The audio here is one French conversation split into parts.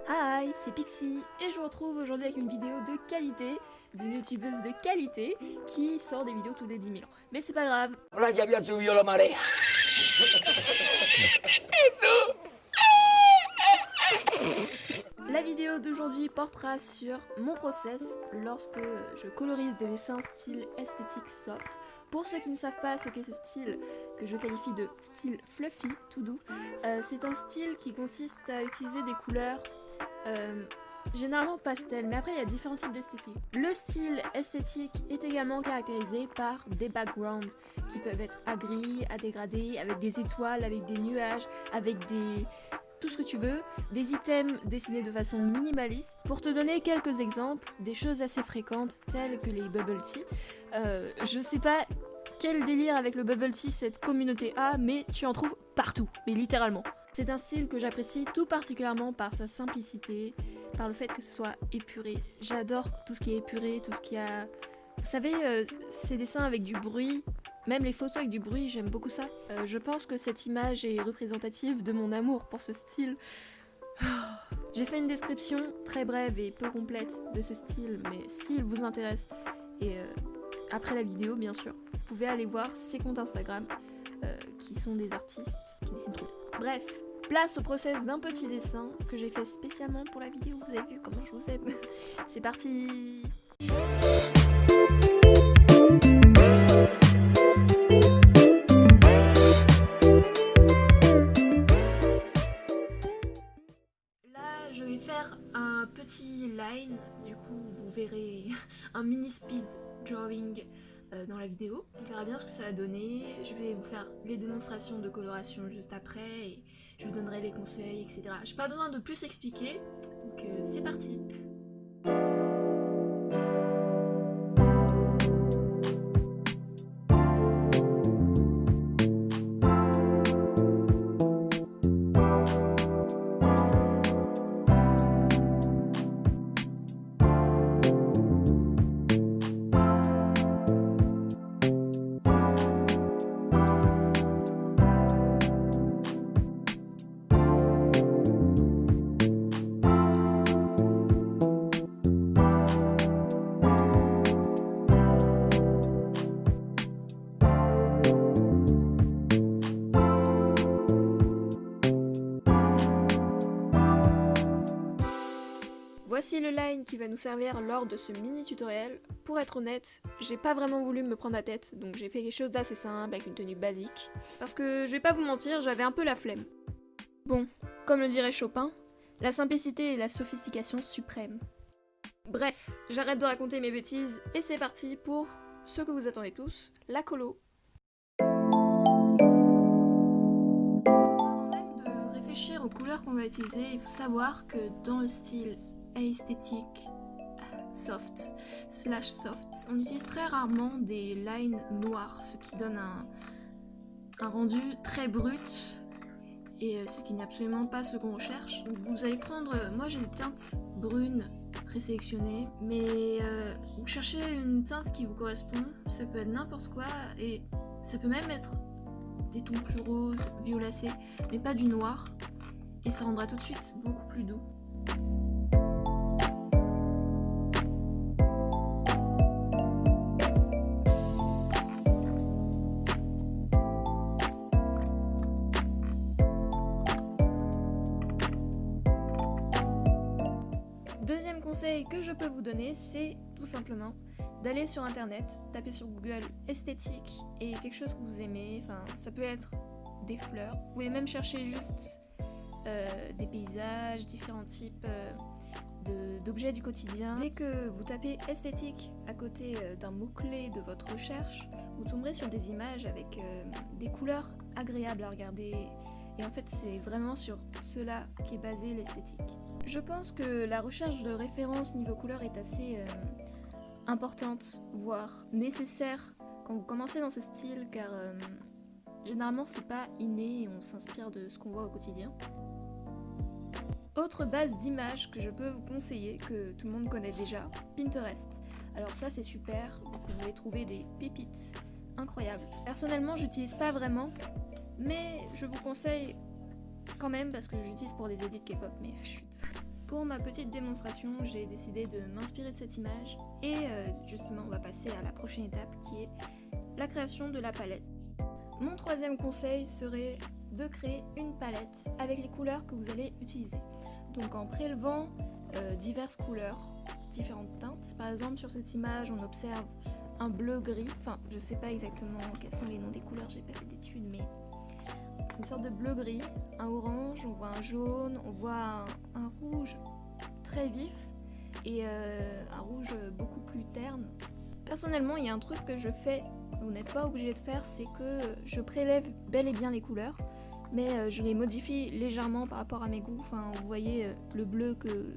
Hi, c'est Pixie et je vous retrouve aujourd'hui avec une vidéo de qualité, d'une youtubeuse de qualité qui sort des vidéos tous les 10 000 ans. Mais c'est pas grave. Ahora ya había subido la marea. La vidéo d'aujourd'hui portera sur mon process lorsque je colorise des dessins style esthétique soft. Pour ceux qui ne savent pas ce qu'est ce style, que je qualifie de style fluffy, tout doux, c'est un style qui consiste à utiliser des couleurs généralement pastel, mais après il y a différents types d'esthétique. Le style esthétique est également caractérisé par des backgrounds qui peuvent être à gris, à dégradé, avec des étoiles, avec des nuages, avec des... tout ce que tu veux, des items dessinés de façon minimaliste. Pour te donner quelques exemples, des choses assez fréquentes telles que les bubble tea. Je sais pas quel délire avec le bubble tea cette communauté a, mais tu en trouves partout, mais littéralement. C'est un style que j'apprécie tout particulièrement par sa simplicité, par le fait que ce soit épuré. J'adore tout ce qui est épuré, tout ce qui a... Vous savez, ces dessins avec du bruit, même les photos avec du bruit, j'aime beaucoup ça. Je pense que cette image est représentative de mon amour pour ce style. J'ai fait une description très brève et peu complète de ce style, mais s'il vous intéresse, et après la vidéo bien sûr, vous pouvez aller voir ses comptes Instagram, qui sont des artistes qui dessinent trop. Bref, place au process d'un petit dessin que j'ai fait spécialement pour la vidéo. Vous avez vu comment je vous aime. C'est parti. Là, je vais faire un petit line. Du coup, vous verrez un mini speed drawing dans la vidéo. On verra bien ce que ça va donner. Je vais vous faire les démonstrations de coloration juste après et je vous donnerai les conseils, etc. J'ai pas besoin de plus expliquer, donc c'est parti. Voici le line qui va nous servir lors de ce mini tutoriel. Pour être honnête, j'ai pas vraiment voulu me prendre la tête, donc j'ai fait quelque chose d'assez simple avec une tenue basique. Parce que je vais pas vous mentir, j'avais un peu la flemme. Bon, comme le dirait Chopin, la simplicité est la sophistication suprême. Bref, j'arrête de raconter mes bêtises et c'est parti pour ce que vous attendez tous, la colo. Avant même de réfléchir aux couleurs qu'on va utiliser, il faut savoir que dans le style esthétique soft, on utilise très rarement des lines noires, ce qui donne un rendu très brut et ce qui n'est absolument pas ce qu'on recherche. Donc vous allez prendre, moi j'ai des teintes brunes présélectionnées, mais vous cherchez une teinte qui vous correspond, ça peut être n'importe quoi et ça peut même être des tons plus roses, violacés, mais pas du noir et ça rendra tout de suite beaucoup plus doux. Deuxième conseil que je peux vous donner, c'est tout simplement d'aller sur internet, taper sur Google esthétique et quelque chose que vous aimez, enfin ça peut être des fleurs, vous pouvez même chercher juste des paysages, différents types d'objets du quotidien. Dès que vous tapez esthétique à côté d'un mot-clé de votre recherche, vous tomberez sur des images avec des couleurs agréables à regarder et en fait c'est vraiment sur cela qu'est basée l'esthétique. Je pense que la recherche de références niveau couleur est assez importante, voire nécessaire quand vous commencez dans ce style, car généralement c'est pas inné et on s'inspire de ce qu'on voit au quotidien. Autre base d'images que je peux vous conseiller, que tout le monde connaît déjà, Pinterest. Alors ça c'est super, vous pouvez trouver des pépites incroyables. Personnellement j'utilise pas vraiment, mais je vous conseille quand même parce que j'utilise pour des edits K-pop, mais chut. pour ma petite démonstration, j'ai décidé de m'inspirer de cette image et justement on va passer à la prochaine étape qui est la création de la palette. Mon troisième conseil serait de créer une palette avec les couleurs que vous allez utiliser. Donc en prélevant diverses couleurs, différentes teintes. Par exemple sur cette image on observe un bleu gris, enfin je sais pas exactement quels sont les noms des couleurs, j'ai pas fait d'études, mais une sorte de bleu gris, un orange, on voit un jaune, on voit un rouge très vif et un rouge beaucoup plus terne. Personnellement il y a un truc que je fais, vous n'êtes pas obligé de faire, c'est que je prélève bel et bien les couleurs, mais je les modifie légèrement par rapport à mes goûts. Enfin vous voyez le bleu que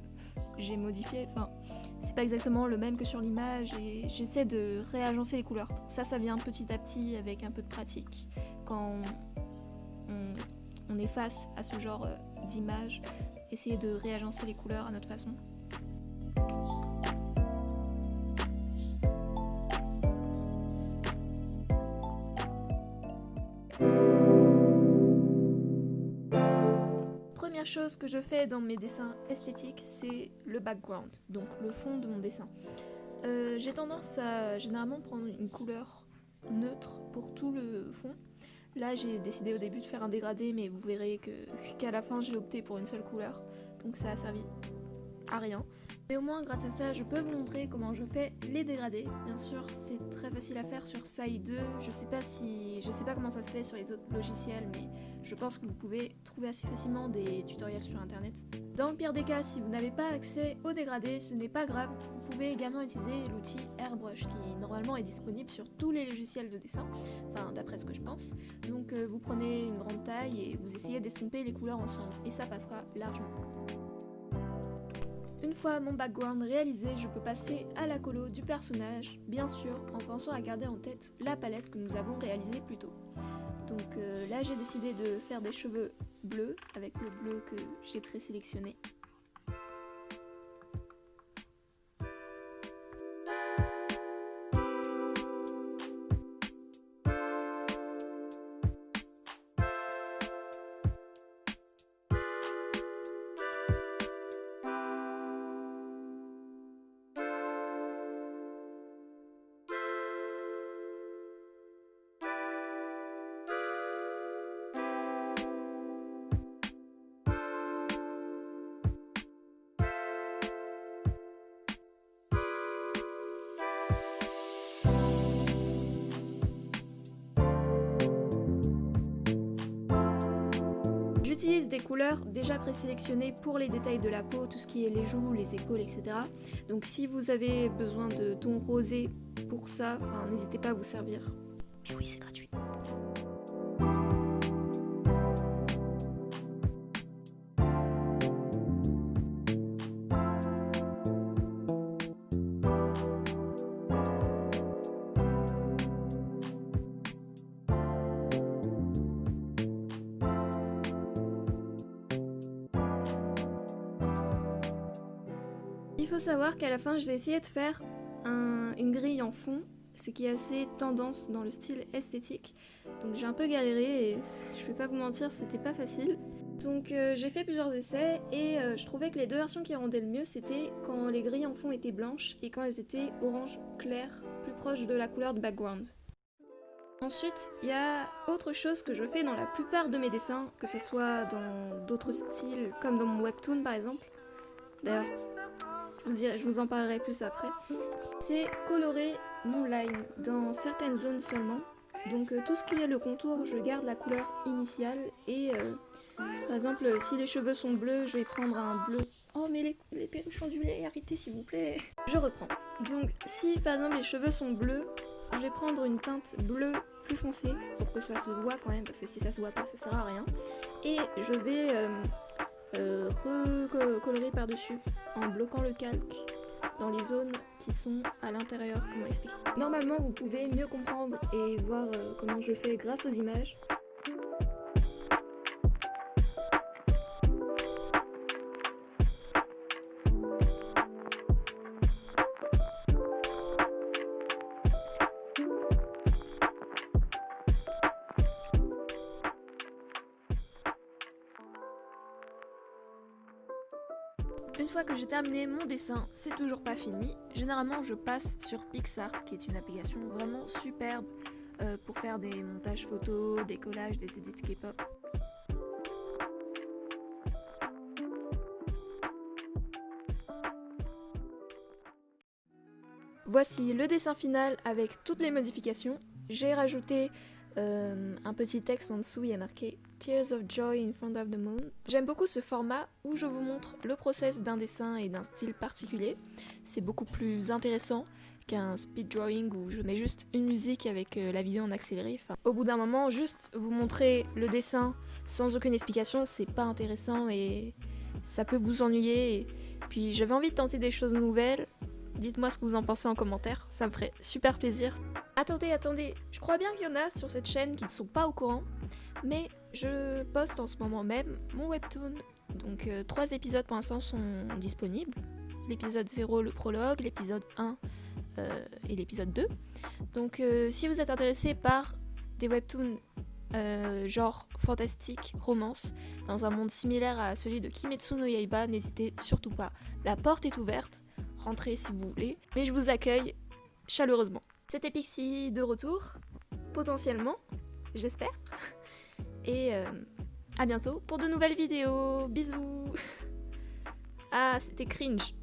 j'ai modifié, enfin c'est pas exactement le même que sur l'image et j'essaie de réagencer les couleurs. Ça vient petit à petit avec un peu de pratique. Quand on est face à ce genre d'image, essayer de réagencer les couleurs à notre façon. Première chose que je fais dans mes dessins esthétiques, c'est le background, donc le fond de mon dessin. J'ai tendance à généralement prendre une couleur neutre pour tout le fond. Là j'ai décidé au début de faire un dégradé, mais vous verrez qu'à la fin j'ai opté pour une seule couleur, donc ça a servi à rien. Mais au moins grâce à ça je peux vous montrer comment je fais les dégradés. Bien sûr c'est très facile à faire sur Saï 2, je sais pas comment ça se fait sur les autres logiciels, mais je pense que vous pouvez trouver assez facilement des tutoriels sur internet. Dans le pire des cas, si vous n'avez pas accès aux dégradés, ce n'est pas grave, vous pouvez également utiliser l'outil Airbrush qui normalement est disponible sur tous les logiciels de dessin, enfin d'après ce que je pense. Donc vous prenez une grande taille et vous essayez d'estomper les couleurs ensemble et ça passera largement. Une fois mon background réalisé, je peux passer à la colo du personnage, bien sûr en pensant à garder en tête la palette que nous avons réalisée plus tôt. Donc là j'ai décidé de faire des cheveux bleus avec le bleu que j'ai présélectionné. J'utilise des couleurs déjà présélectionnées pour les détails de la peau, tout ce qui est les joues, les épaules, etc. Donc si vous avez besoin de tons rosés pour ça, n'hésitez pas à vous servir. Mais oui, c'est gratuit. Il faut savoir qu'à la fin j'ai essayé de faire une grille en fond, ce qui est assez tendance dans le style esthétique. Donc j'ai un peu galéré et je vais pas vous mentir, c'était pas facile. Donc j'ai fait plusieurs essais et je trouvais que les deux versions qui rendaient le mieux c'était quand les grilles en fond étaient blanches et quand elles étaient orange clair, plus proche de la couleur de background. Ensuite, il y a autre chose que je fais dans la plupart de mes dessins, que ce soit dans d'autres styles, comme dans mon webtoon par exemple. D'ailleurs, je vous en parlerai plus après. C'est colorer mon line dans certaines zones seulement. Donc tout ce qui est le contour, je garde la couleur initiale et par exemple si les cheveux sont bleus, je vais prendre un bleu. Oh mais les perruches ondulées, arrêtez s'il vous plaît. Je reprends. Donc si par exemple les cheveux sont bleus, je vais prendre une teinte bleue plus foncée pour que ça se voit quand même, parce que si ça se voit pas ça sert à rien. Et je vais recolorer par-dessus en bloquant le calque dans les zones qui sont à l'intérieur, comment expliquer. Normalement vous pouvez mieux comprendre et voir comment je fais grâce aux images. Une fois que j'ai terminé mon dessin, c'est toujours pas fini. Généralement, je passe sur PixArt, qui est une application vraiment superbe pour faire des montages photos, des collages, des edits K-pop. Voici le dessin final avec toutes les modifications. J'ai rajouté un petit texte en dessous, il y a marqué Tears of Joy in front of the moon. J'aime beaucoup ce format où je vous montre le process d'un dessin et d'un style particulier. C'est beaucoup plus intéressant qu'un speed drawing où je mets juste une musique avec la vidéo en accéléré. Enfin, au bout d'un moment, juste vous montrer le dessin sans aucune explication, c'est pas intéressant et ça peut vous ennuyer. Et puis j'avais envie de tenter des choses nouvelles. Dites-moi ce que vous en pensez en commentaire, ça me ferait super plaisir. Attendez, je crois bien qu'il y en a sur cette chaîne qui ne sont pas au courant, mais je poste en ce moment même mon webtoon, donc 3 épisodes pour l'instant sont disponibles. L'épisode 0, le prologue, l'épisode 1 et l'épisode 2. Donc si vous êtes intéressé par des webtoons genre fantastique, romance, dans un monde similaire à celui de Kimetsu no Yaiba, n'hésitez surtout pas, la porte est ouverte. Rentrez si vous voulez, mais je vous accueille chaleureusement. C'était Pixie de retour, potentiellement, j'espère, et à bientôt pour de nouvelles vidéos, bisous. Ah, c'était cringe.